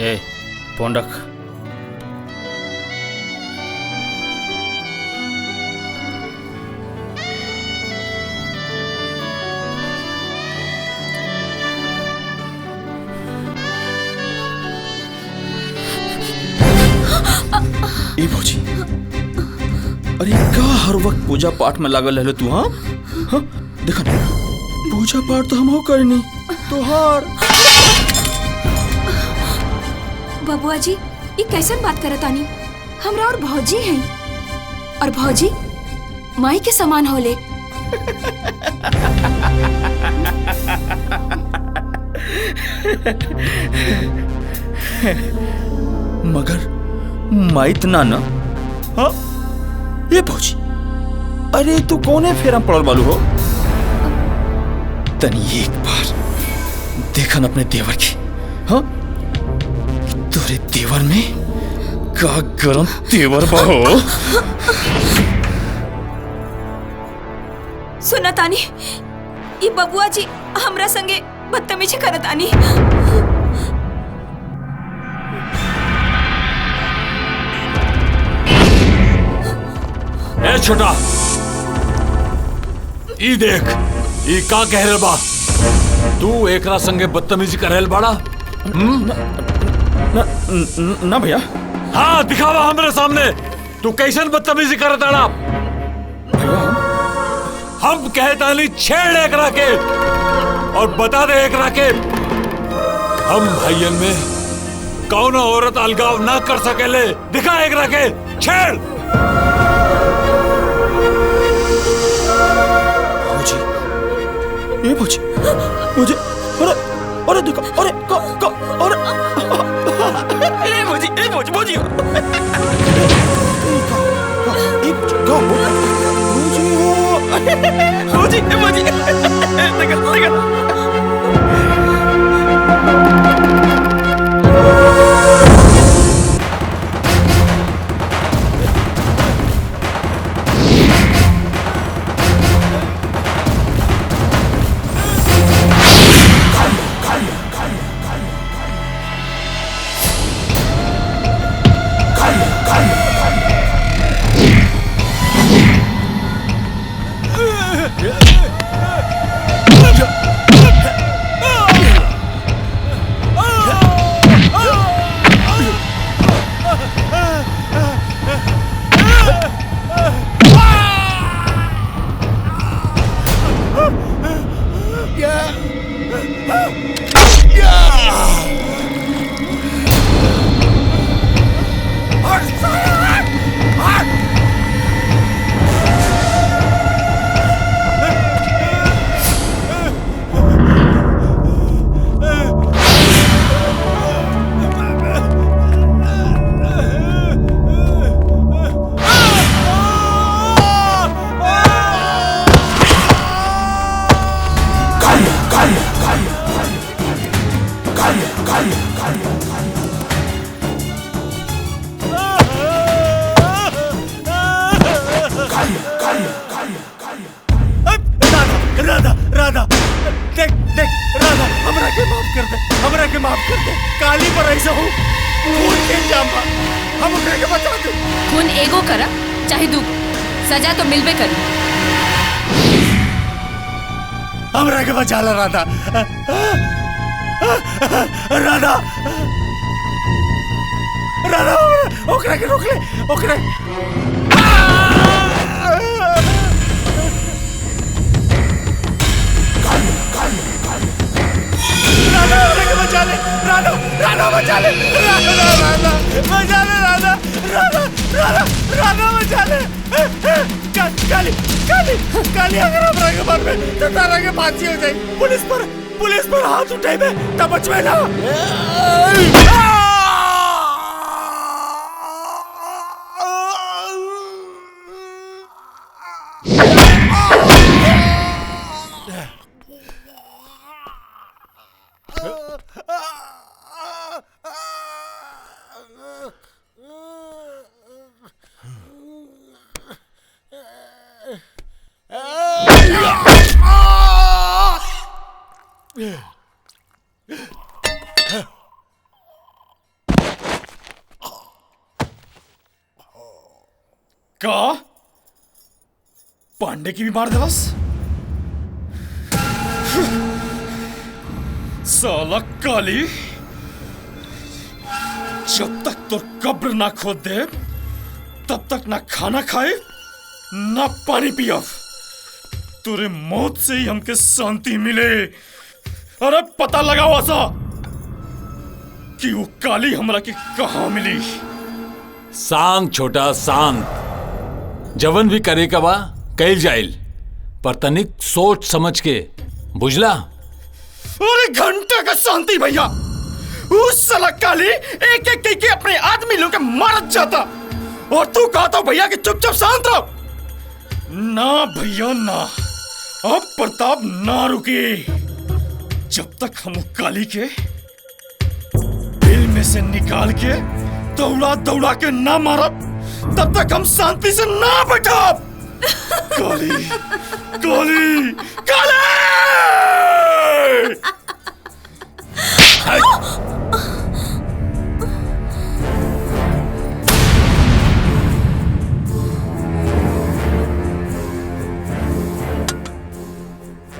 ए phone रख। ए भौजी, अरे का हर वक्त पूजा पाठ में लागल रहलो तू? हाँ हाँ, देखा ना, पूजा पाठ तो हम हो करनी तोहार। बबुआ जी, ये कैसन बात करत आनी? हमरा और भौजी हैं, और भौजी माई के समान होले। मगर माइत ना ना। हाँ ये भौजी, अरे तू कौने फेरा पड़ल बालू हो? तनी एक बार देखन अपने देवर की। हाँ तोरे देवर में का गरम तेवर बा हो। सुना तानी, ये बबुआ जी हमरा संगे बदतमीजी करत आनी। ए छोटा, ई देख, ई का कह रहे बा? तू एकरा संगे बदतमीजी कर रहल बाड़ा? ना भैया। हाँ दिखावा हमरे सामने, तू कैसन बदतमीजी करत आड़ा? हम कहता नहीं छेड़ एकरा के और बता दे एकरा के, हम भाइयन में कौन औरत अलगाव ना कर सकेले। दिखा एकरा के, छेड़। ये भौजी, मुझे अरे अरे देखो, अरे अरे ए भौजी, ए भौजी भौजी भौजी भौजी देखो देखो। राधा राधा देख देख राधा, हमरा के माफ कर दे, हमरा के माफ कर दे। काली पर ऐसा हो खून के जामा, हम ओकरा के बचा दे। खून एगो करा चाहे दू, सजा तो मिलबे करी। हमरा के बचा ला राधा, राधा राधा, ओकरा के रोक ले, ओकरा बचा ले राधा, राधा बचा ले, राधा राधा बचा ले, राधा राधा राधा राधा बचा ले। काली काली काली, अगर हमरा के मार में तो तारा के फांसी हो जाए। पुलिस पर हाथ उठाए में तब बचवे ना। का पांडे की भी मार दिलस। साला काली, जब तक तो कब्र ना खोद दे तब तक ना खाना खाए ना पानी पिया। तुरे मौत से ही हमके शांति मिले। अरे पता लगाओ ऐसा कि वो काली हमरा की कहां मिली। शांत छोटा शांत, जवन भी करे का बा कैल जाइल, पर तनिक सोच समझ के, बुझला। अरे घंटे का शांति भैया, उस साला काली एक एक के अपने आदमी लोग के मारत जाता और तू कहता भैया कि चुपचाप शांत रहो। ना भैया ना, अब प्रताप ना रुके। जब तक हम काली के दिल में से निकाल के दौड़ा दौड़ा के ना मारब तब तक हम शांति से ना बैठब। काली काली काली!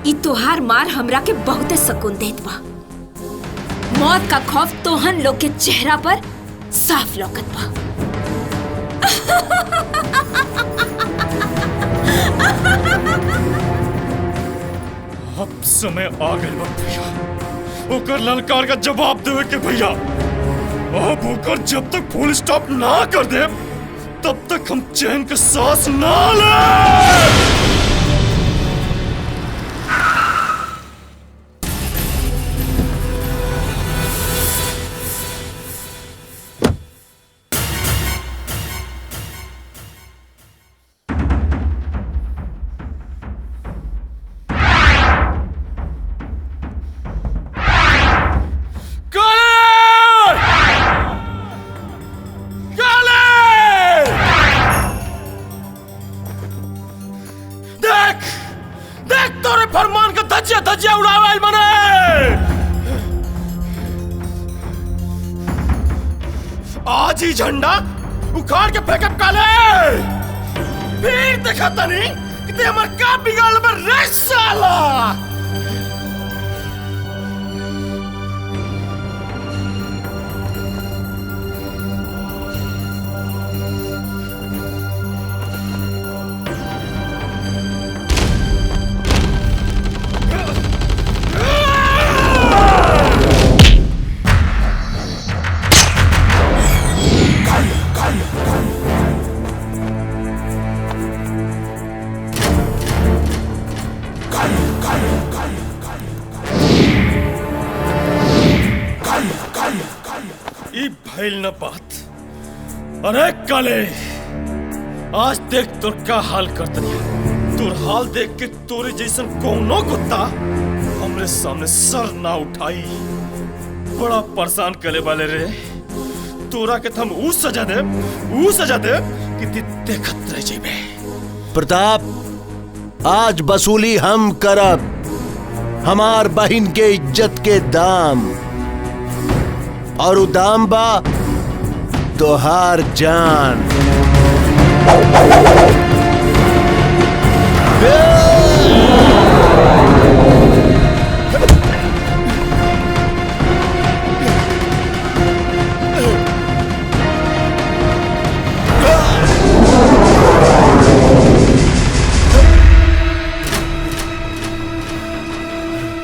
ई तोहार मार हमरा के बहुते सुकून देत बा। मौत का खौफ तोहन लोग के चेहरा पर साफ लौकत बा। अब समय आ गई बा भैया, ओकर ललकार का जवाब देवे के भैया। अब ओकर जब तक फुल स्टॉप ना कर दे तब तक हम चैन के सांस ना ले। फरमान का धज्जिया धज्जिया उड़ावे मने। आज ही झंडा उखाड़ के फेंकब काले, फिर देखा तनी कि ते हमर का बिगाड़ में रे साला। भइल न बात। अरे काले, आज देख तोर का हाल करतनी। तोर हाल देख के तोरे जैसन कौनो कुत्ता हमरे सामने सर ना उठाई। बड़ा परेशान करे वाले रे। तोरा के हम ऊ सजा दे कि ती देखत रह जेबे। प्रताप, आज वसूली हम करब हमार बहिन के इज्जत के दाम, और उ दाम बा तोहार जान।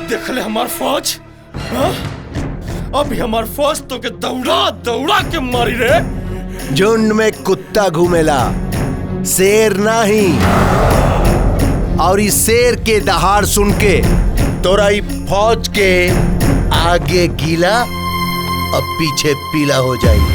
देख ले हमार फौज, हाँ? अभी हमार फौज तो के दौड़ा दौड़ा के मारी रे। झुंड में कुत्ता घूमेला, शेर नहीं। और इस शेर के दहाड़ सुन के तोरा फौज के आगे गीला और पीछे पीला हो जाए।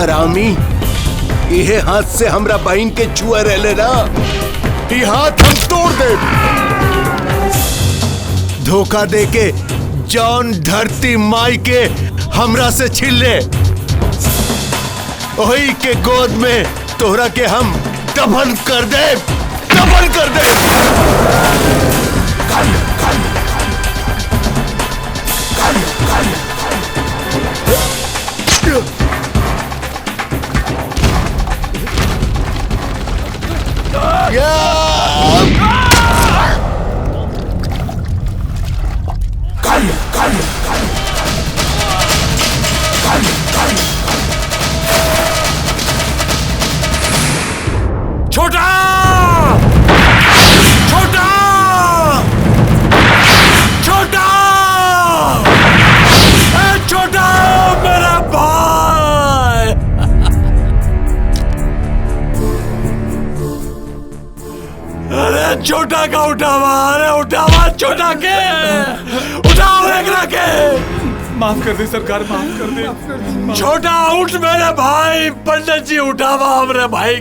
हरामी इहे हाथ से हमरा बहन के छुआ रहले ना, ये हाथ हम तोड़ दे। धोखा दे के जौन धरती माई के हमरा से छीन ले, वही के गोद में तोहरा के हम दफन कर दे, दफन कर दे। छोटा छोटा छोटा छोटा मेरा भाई। अरे छोटा का उठावा, अरे उठावा छोटा के, उठाओ एक रखे। माफ कर दे सरकार, माफ कर दे। छोटा उठ मेरे भाई। पंडित जी उठावा हमरे भाई,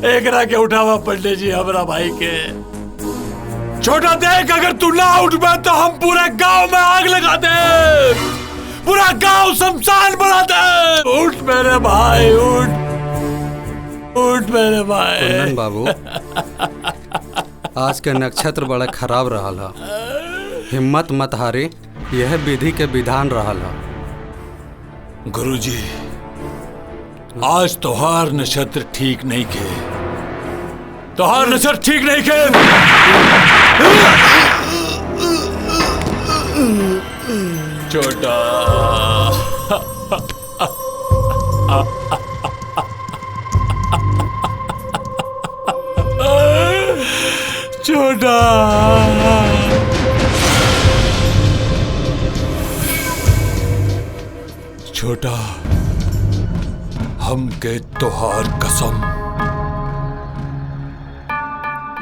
एक रखे उठावा पंडित जी हमरा भाई के। छोटा देख, अगर तू ना उठ पाए तो हम पूरे गांव में आग लगा दे, पूरा गांव शमशान बना दे। उठ मेरे भाई, उठ उठ मेरे भाई। कुंदन बाबू, आज के नक्षत्र बड़ा खराब रहा। हिम्मत मत हारी, यह विधि के विधान रहा। गुरुजी, आज तोहार नक्षत्र ठीक नहीं के, तोहार नक्षत्र ठीक नहीं के। छोटा छोटा छोटा, हम के तोहार कसम,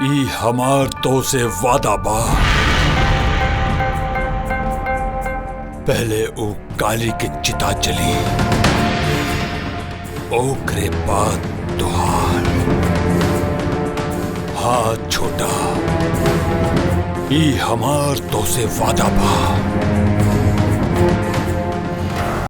ई हमार तो से वादा बा। पहले ओ काली के चिता चली, ओकरे बाद तोहार। हाँ छोटा, ई हमार तो से वादा बा।